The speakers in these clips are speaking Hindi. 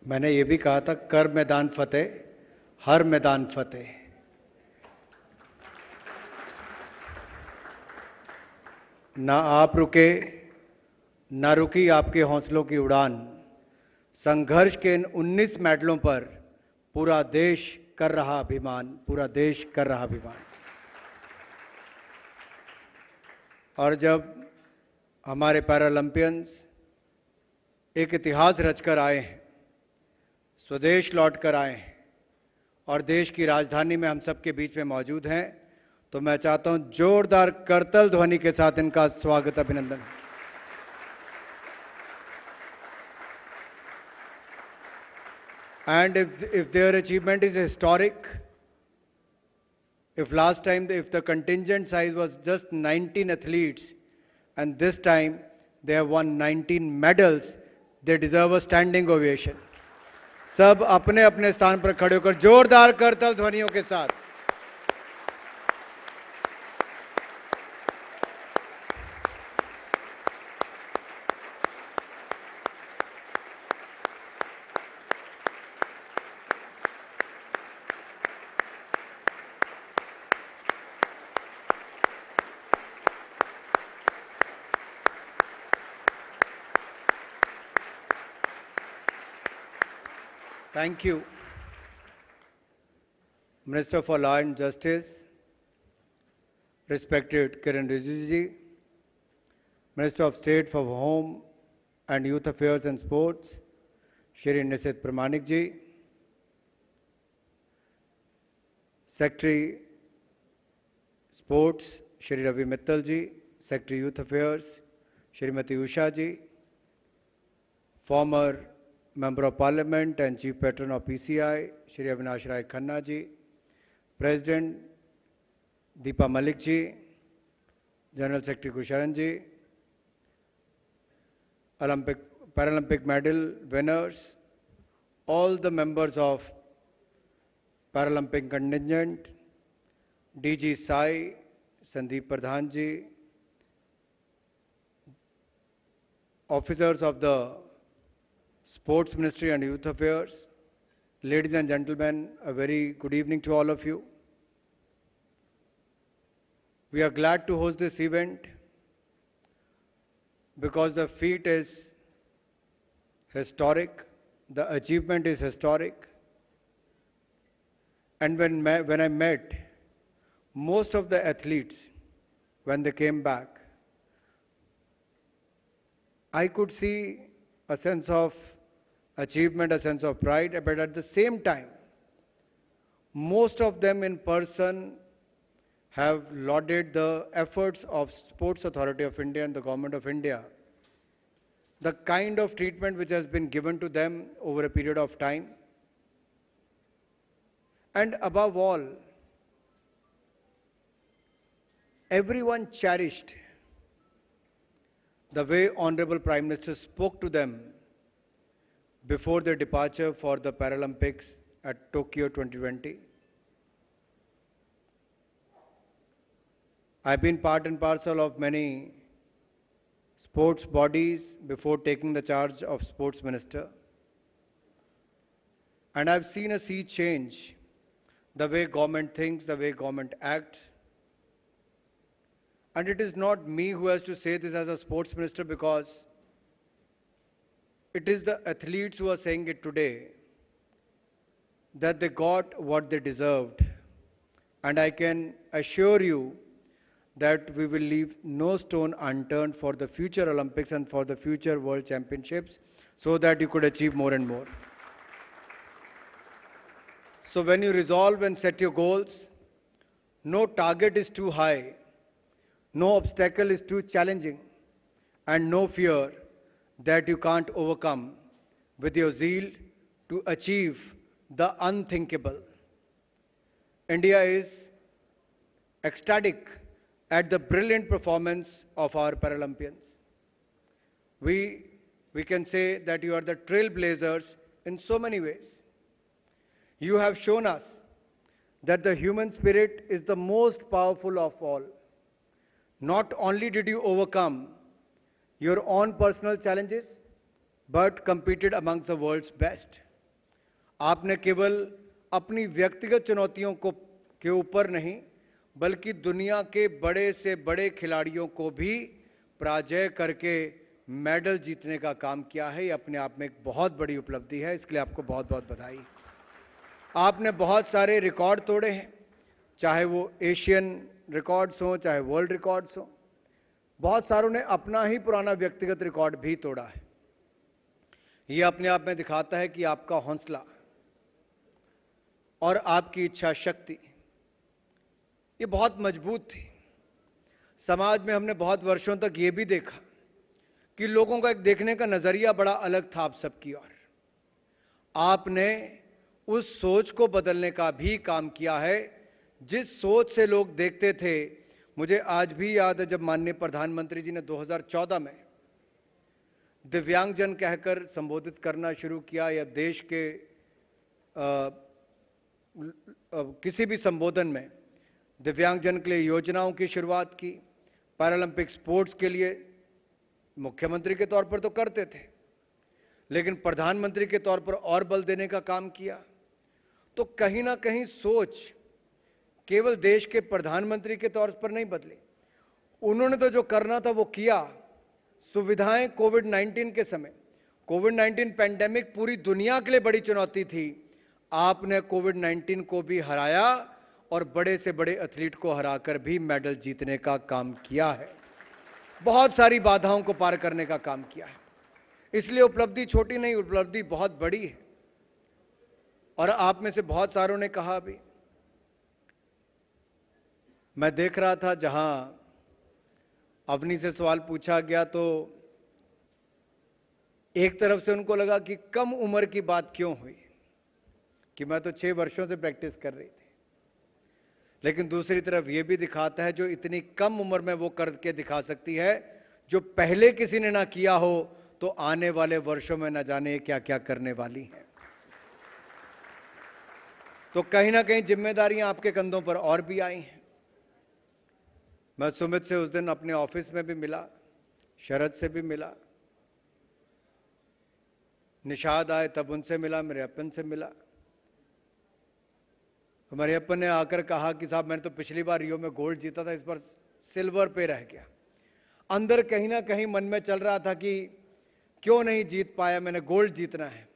मैंने ये भी कहा था, कर मैदान फतेह, हर मैदान फतेह। ना आप रुके, ना रुकी आपके हौसलों की उड़ान। संघर्ष के इन 19 मेडलों पर पूरा देश कर रहा अभिमान, पूरा देश कर रहा अभिमान। और जब हमारे पैरालंपियंस एक इतिहास रचकर आए हैं, स्वदेश लौटकर आए हैं और देश की राजधानी में हम सबके बीच में मौजूद हैं, तो मैं चाहता हूं जोरदार करतल ध्वनि के साथ इनका स्वागत, अभिनंदन। And if their achievement is historic, if last time if the contingent size was just 19 athletes and this time they have won 19 medals, they deserve a standing ovation. सब अपने अपने स्थान पर खड़े होकर जोरदार करतल ध्वनियों के साथ Thank you. Minister for Law and Justice, respected Kiran Rijiju ji, Minister of State for Home and Youth Affairs and Sports, Shri Nisit Pramanik ji, Secretary Sports, Shri Ravi Mittal ji, Secretary Youth Affairs, Shrimati Usha ji, former Member of Parliament and Chief Patron of PCI, Shri Avinash Rai Khanna ji, President Deepa Malik ji, General Secretary Kusharan ji, Paralympic medal winners, all the members of Paralympic contingent, DG Sai, Sandeep Pradhan ji, officers of the Sports Ministry and Youth Affairs, ladies and gentlemen, a very good evening to all of you. We are glad to host this event because the feat is historic, the achievement is historic. And when I met most of the athletes, when they came back, I could see a sense of achievement, a sense of pride, but at the same time, most of them in person have lauded the efforts of Sports Authority of India and the Government of India, the kind of treatment which has been given to them over a period of time, and above all, everyone cherished the way Honorable Prime Minister spoke to them before their departure for the Paralympics at Tokyo 2020. I've been part and parcel of many sports bodies before taking the charge of Sports Minister. And I've seen a sea change, the way government thinks, the way government acts. And it is not me who has to say this as a sports minister, because it is the athletes who are saying it today, that they got what they deserved. And I can assure you that we will leave no stone unturned for the future Olympics and for the future World Championships, so that you could achieve more and more. So when you resolve and set your goals, no target is too high, no obstacle is too challenging, and no fear that you can't overcome with your zeal to achieve the unthinkable. India is ecstatic at the brilliant performance of our Paralympians. We can say that you are the trailblazers in so many ways. You have shown us that the human spirit is the most powerful of all. Not only did you overcome your own personal challenges, but competed amongst the world's best. आपने केवल अपनी व्यक्तिगत चुनौतियों को के ऊपर नहीं, बल्कि दुनिया के बड़े से बड़े खिलाड़ियों को भी पराजय करके मेडल जीतने का काम किया है। ये अपने आप में एक बहुत बड़ी उपलब्धि है, इसके लिए आपको बहुत बहुत बधाई। आपने बहुत सारे रिकॉर्ड तोड़े हैं, चाहे वो एशियन रिकॉर्ड्स हों, चाहे वर्ल्ड रिकॉर्ड्स हों। बहुत सारों ने अपना ही पुराना व्यक्तिगत रिकॉर्ड भी तोड़ा है। यह अपने आप में दिखाता है कि आपका हौसला और आपकी इच्छा शक्ति ये बहुत मजबूत थी। समाज में हमने बहुत वर्षों तक ये भी देखा कि लोगों का एक देखने का नजरिया बड़ा अलग था आप सबकी ओर। आपने उस सोच को बदलने का भी काम किया है, जिस सोच से लोग देखते थे। मुझे आज भी याद है जब माननीय प्रधानमंत्री जी ने 2014 में दिव्यांगजन कहकर संबोधित करना शुरू किया, या देश के किसी भी संबोधन में दिव्यांगजन के लिए योजनाओं की शुरुआत की। पैरालंपिक स्पोर्ट्स के लिए मुख्यमंत्री के तौर पर तो करते थे, लेकिन प्रधानमंत्री के तौर पर और बल देने का काम किया। तो कहीं ना कहीं सोच केवल देश के प्रधानमंत्री के तौर पर नहीं बदली, उन्होंने तो जो करना था वो किया। सुविधाएं कोविड-19 के समय, कोविड-19 पैंडेमिक पूरी दुनिया के लिए बड़ी चुनौती थी। आपने कोविड-19 को भी हराया और बड़े से बड़े एथलीट को हराकर भी मेडल जीतने का काम किया है। बहुत सारी बाधाओं को पार करने का काम किया है। इसलिए उपलब्धि छोटी नहीं, उपलब्धि बहुत बड़ी है। और आप में से बहुत सारों ने कहा भी, मैं देख रहा था जहां अवनी से सवाल पूछा गया तो एक तरफ से उनको लगा कि कम उम्र की बात क्यों हुई, कि मैं तो 6 वर्षों से प्रैक्टिस कर रही थी। लेकिन दूसरी तरफ यह भी दिखाता है जो इतनी कम उम्र में वो करके दिखा सकती है, जो पहले किसी ने ना किया हो, तो आने वाले वर्षों में न जाने क्या क्या करने वाली है। तो कहीं ना कहीं जिम्मेदारियां आपके कंधों पर और भी आई हैं। मैं सुमित से उस दिन अपने ऑफिस में भी मिला, शरद से भी मिला, निषाद आए तब उनसे मिला, मेरे अपन से मिला। तो मेरे अपन ने आकर कहा कि साहब मैंने तो पिछली बार रियो में गोल्ड जीता था, इस बार सिल्वर पे रह गया। अंदर कहीं ना कहीं मन में चल रहा था कि क्यों नहीं जीत पाया, मैंने गोल्ड जीतना है।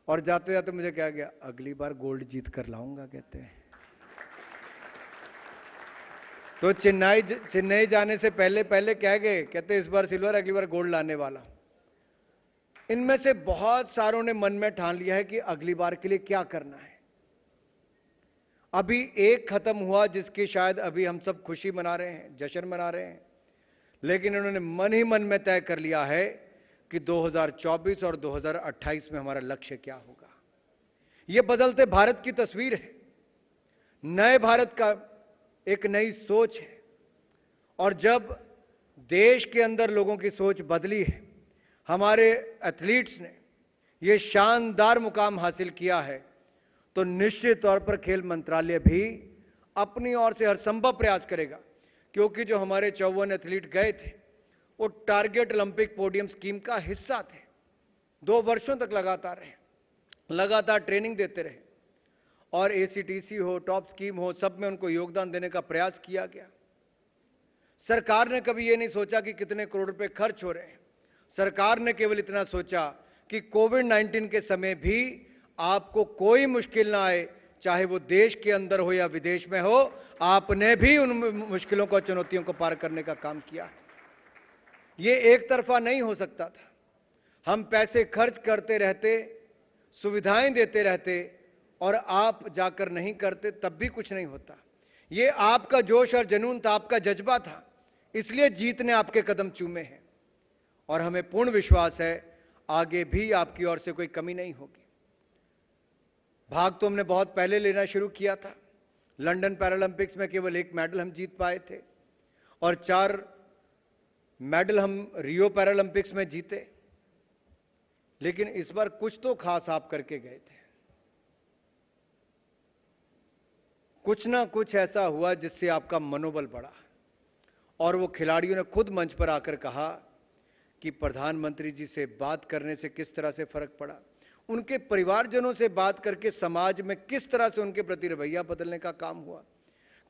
और जाते जाते मुझे क्या गया, अगली बार गोल्ड जीत कर लाऊंगा कहते हैं। तो चेन्नई जाने से पहले पहले कह गए, कहते इस बार सिल्वर, अगली बार गोल्ड लाने वाला। इनमें से बहुत सारों ने मन में ठान लिया है कि अगली बार के लिए क्या करना है। अभी एक खत्म हुआ जिसकी शायद अभी हम सब खुशी मना रहे हैं, जश्न मना रहे हैं, लेकिन उन्होंने मन ही मन में तय कर लिया है कि 2024 और 2028 में हमारा लक्ष्य क्या होगा। यह बदलते भारत की तस्वीर है, नए भारत का एक नई सोच है। और जब देश के अंदर लोगों की सोच बदली है, हमारे एथलीट्स ने यह शानदार मुकाम हासिल किया है, तो निश्चित तौर पर खेल मंत्रालय भी अपनी ओर से हर संभव प्रयास करेगा। क्योंकि जो हमारे 54 एथलीट गए थे वो टारगेट ओलंपिक पोडियम स्कीम का हिस्सा थे। 2 वर्षों तक लगातार ट्रेनिंग देते रहे, और एसीटीसी हो, टॉप स्कीम हो, सब में उनको योगदान देने का प्रयास किया गया। सरकार ने कभी यह नहीं सोचा कि कितने करोड़ रुपए खर्च हो रहे हैं। सरकार ने केवल इतना सोचा कि कोविड-19 के समय भी आपको कोई मुश्किल ना आए, चाहे वो देश के अंदर हो या विदेश में हो। आपने भी उन मुश्किलों को, चुनौतियों को पार करने का काम किया। ये एक तरफा नहीं हो सकता था। हम पैसे खर्च करते रहते, सुविधाएं देते रहते, और आप जाकर नहीं करते, तब भी कुछ नहीं होता। ये आपका जोश और जुनून था, आपका जज्बा था, इसलिए जीत ने आपके कदम चूमे हैं। और हमें पूर्ण विश्वास है आगे भी आपकी ओर से कोई कमी नहीं होगी। भाग तो हमने बहुत पहले लेना शुरू किया था। लंदन पैरालंपिक्स में केवल 1 मेडल हम जीत पाए थे, और 4 मेडल हम रियो पैरालंपिक्स में जीते। लेकिन इस बार कुछ तो खास आप करके गए थे। कुछ ना कुछ ऐसा हुआ जिससे आपका मनोबल बढ़ा, और वो खिलाड़ियों ने खुद मंच पर आकर कहा कि प्रधानमंत्री जी से बात करने से किस तरह से फर्क पड़ा। उनके परिवारजनों से बात करके समाज में किस तरह से उनके प्रति रवैया बदलने का काम हुआ,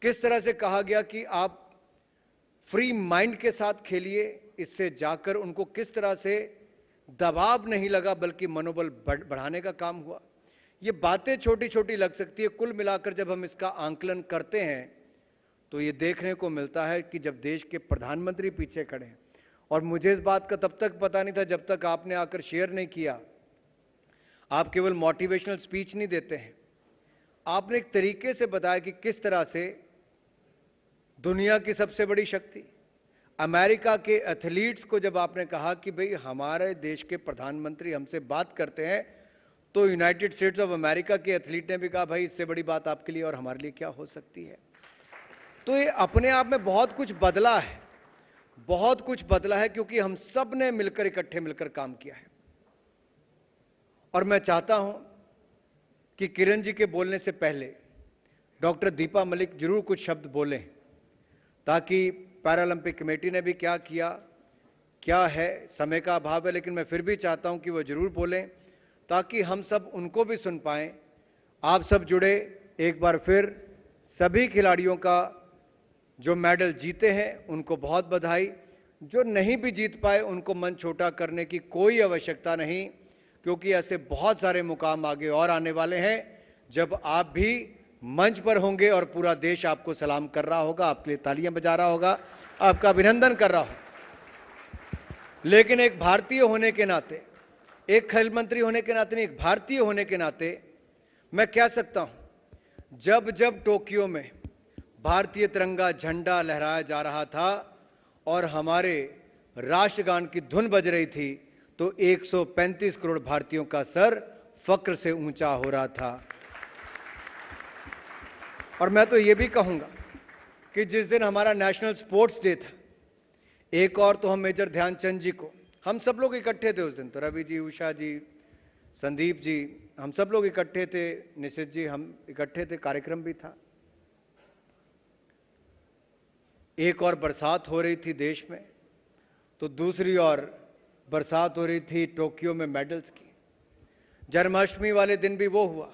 किस तरह से कहा गया कि आप फ्री माइंड के साथ खेलिए, इससे जाकर उनको किस तरह से दबाव नहीं लगा बल्कि मनोबल बढ़ाने का काम हुआ। ये बातें छोटी छोटी लग सकती है, कुल मिलाकर जब हम इसका आंकलन करते हैं तो ये देखने को मिलता है कि जब देश के प्रधानमंत्री पीछे खड़े हैं, और मुझे इस बात का तब तक पता नहीं था जब तक आपने आकर शेयर नहीं किया। आप केवल मोटिवेशनल स्पीच नहीं देते हैं, आपने एक तरीके से बताया कि किस तरह से दुनिया की सबसे बड़ी शक्ति अमेरिका के एथलीट्स को जब आपने कहा कि भाई हमारे देश के प्रधानमंत्री हमसे बात करते हैं, तो यूनाइटेड स्टेट्स ऑफ अमेरिका के एथलीट ने भी कहा भाई इससे बड़ी बात आपके लिए और हमारे लिए क्या हो सकती है। तो ये अपने आप में बहुत कुछ बदला है, बहुत कुछ बदला है, क्योंकि हम सब ने मिलकर इकट्ठे मिलकर काम किया है। और मैं चाहता हूं कि किरण जी के बोलने से पहले डॉक्टर दीपा मलिक जरूर कुछ शब्द बोलें, ताकि पैरालंपिक कमेटी ने भी क्या किया, क्या है, समय का अभाव है, लेकिन मैं फिर भी चाहता हूं कि वो जरूर बोलें ताकि हम सब उनको भी सुन पाएं। आप सब जुड़े, एक बार फिर सभी खिलाड़ियों का जो मेडल जीते हैं उनको बहुत बधाई, जो नहीं भी जीत पाए उनको मन छोटा करने की कोई आवश्यकता नहीं, क्योंकि ऐसे बहुत सारे मुकाम आगे और आने वाले हैं जब आप भी मंच पर होंगे और पूरा देश आपको सलाम कर रहा होगा, आपके लिए तालियां बजा रहा होगा, आपका अभिनंदन कर रहा होगा। लेकिन एक भारतीय होने के नाते, एक खेल मंत्री होने के नाते नहीं, एक भारतीय होने के नाते मैं कह सकता हूं, जब जब टोक्यो में भारतीय तिरंगा झंडा लहराया जा रहा था और हमारे राष्ट्रगान की धुन बज रही थी, तो 135 करोड़ भारतीयों का सर फक्र से ऊंचा हो रहा था। और मैं तो यह भी कहूंगा कि जिस दिन हमारा नेशनल स्पोर्ट्स डे था, एक और तो हम मेजर ध्यानचंद जी को, हम सब लोग इकट्ठे थे उस दिन, तो रवि जी, उषा जी, संदीप जी, हम सब लोग इकट्ठे थे, निशित जी, हम इकट्ठे थे, कार्यक्रम भी था। एक और बरसात हो रही थी देश में, तो दूसरी ओर बरसात हो रही थी टोक्यो में मेडल्स की। जन्माष्टमी वाले दिन भी वो हुआ,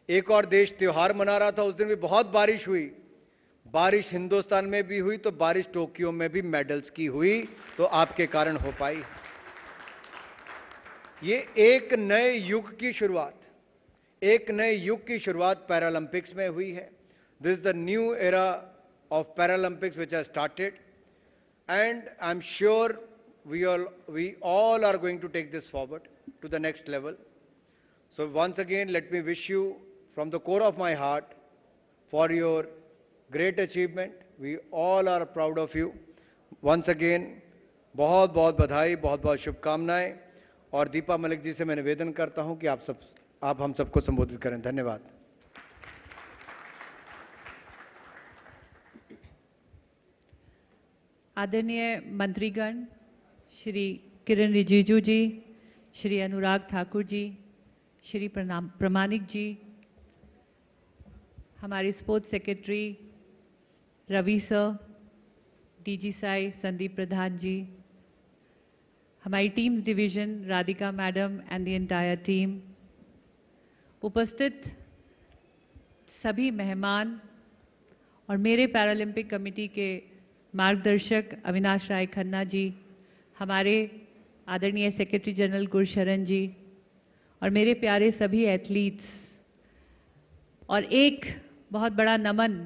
एक और देश त्योहार मना रहा था, उस दिन भी बहुत बारिश हुई। बारिश हिंदुस्तान में भी हुई तो बारिश टोक्यो में भी मेडल्स की हुई, तो आपके कारण हो पाई। ये एक नए युग की शुरुआत, एक नए युग की शुरुआत पैरालंपिक्स में हुई है। This is the new era of Paralympics which has started, and I'm sure we all are going to take this forward to the next level. So once again, let me wish you from the core of my heart for your great achievement. We all are proud of you. Once again, बहुत बहुत बधाई, बहुत बहुत शुभकामनाएं। और दीपा मलिक जी से मैं निवेदन करता हूं कि आप हम सबको संबोधित करें। धन्यवाद। आदरणीय मंत्रीगण, श्री किरण रिजिजू जी, श्री अनुराग ठाकुर जी, श्री प्रमाणिक जी, हमारे sports secretary Ravi sir, DG SAI Sandeep Pradhan ji, हमारी teams division Radhika madam and the entire team, उपस्थित सभी मेहमान और मेरे पैरालंपिक कमेटी के मार्गदर्शक अविनाश राय खन्ना जी, हमारे आदरणीय सेक्रेटरी जनरल गुरशरण जी और मेरे प्यारे सभी एथलीट्स, और एक बहुत बड़ा नमन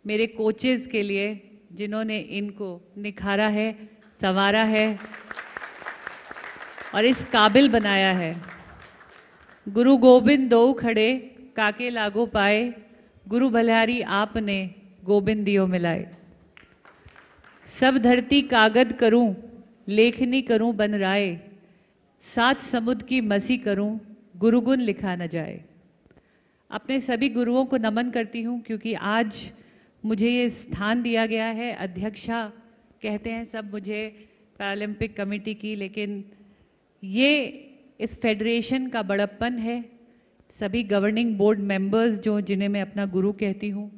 मेरे कोचेस के लिए जिन्होंने इनको निखारा है, संवारा है और इस काबिल बनाया है। गुरु गोबिंद दो खड़े काके लागो पाए, गुरु भलिहारी आपने गोबिंद दियो मिलाए। सब धरती कागद करूं, लेखनी करूं बन राय, सात समुद्र की मसी करूं, गुरुगुण लिखा न जाए। अपने सभी गुरुओं को नमन करती हूं, क्योंकि आज मुझे ये स्थान दिया गया है। अध्यक्षा कहते हैं सब मुझे पैरालंपिक कमेटी की, लेकिन ये इस फेडरेशन का बड़प्पन है। सभी गवर्निंग बोर्ड मेंबर्स जो जिन्हें मैं अपना गुरु कहती हूं,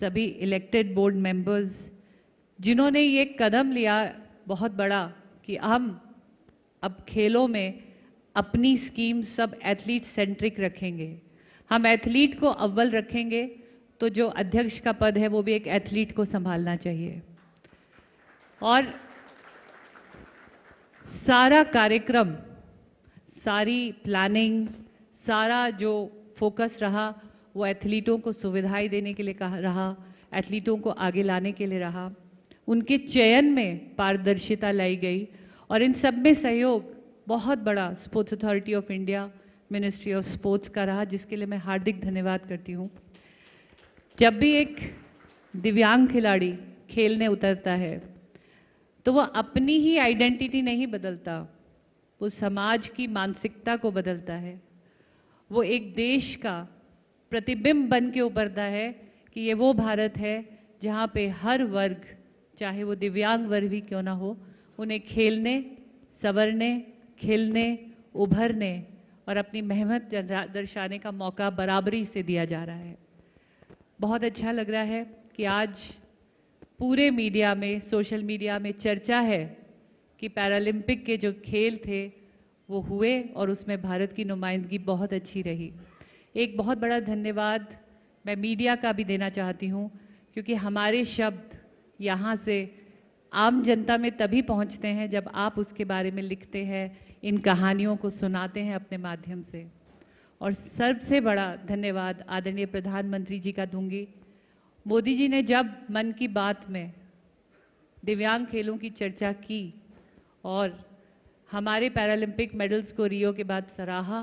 सभी इलेक्टेड बोर्ड मेंबर्स जिन्होंने ये कदम लिया बहुत बड़ा कि हम अब खेलों में अपनी स्कीम सब एथलीट सेंट्रिक रखेंगे। हम एथलीट को अव्वल रखेंगे तो जो अध्यक्ष का पद है वो भी एक एथलीट को संभालना चाहिए। और सारा कार्यक्रम, सारी प्लानिंग, सारा जो फोकस रहा वो एथलीटों को सुविधाएं देने के लिए रहा, एथलीटों को आगे लाने के लिए रहा। उनके चयन में पारदर्शिता लाई गई और इन सब में सहयोग बहुत बड़ा sports authority of India, ministry of sports का रहा, जिसके लिए मैं हार्दिक धन्यवाद करती हूँ। जब भी एक दिव्यांग खिलाड़ी खेलने उतरता है तो वो अपनी ही आइडेंटिटी नहीं बदलता, वो समाज की मानसिकता को बदलता है। वो एक देश का प्रतिबिंब बन के उभरता है कि ये वो भारत है जहाँ पे हर वर्ग, चाहे वो दिव्यांग वर्ग भी क्यों ना हो, उन्हें खेलने, संवरने, खिलने, उभरने और अपनी मेहनत दर्शाने का मौका बराबरी से दिया जा रहा है। बहुत अच्छा लग रहा है कि आज पूरे मीडिया में, सोशल मीडिया में चर्चा है कि पैरालंपिक के जो खेल थे वो हुए और उसमें भारत की नुमाइंदगी बहुत अच्छी रही। एक बहुत बड़ा धन्यवाद मैं मीडिया का भी देना चाहती हूँ, क्योंकि हमारे शब्द यहाँ से आम जनता में तभी पहुँचते हैं जब आप उसके बारे में लिखते हैं, इन कहानियों को सुनाते हैं अपने माध्यम से। और सबसे बड़ा धन्यवाद आदरणीय प्रधानमंत्री जी का दूंगी। मोदी जी ने जब मन की बात में दिव्यांग खेलों की चर्चा की और हमारे पैरालंपिक मेडल्स को रियो के बाद सराहा,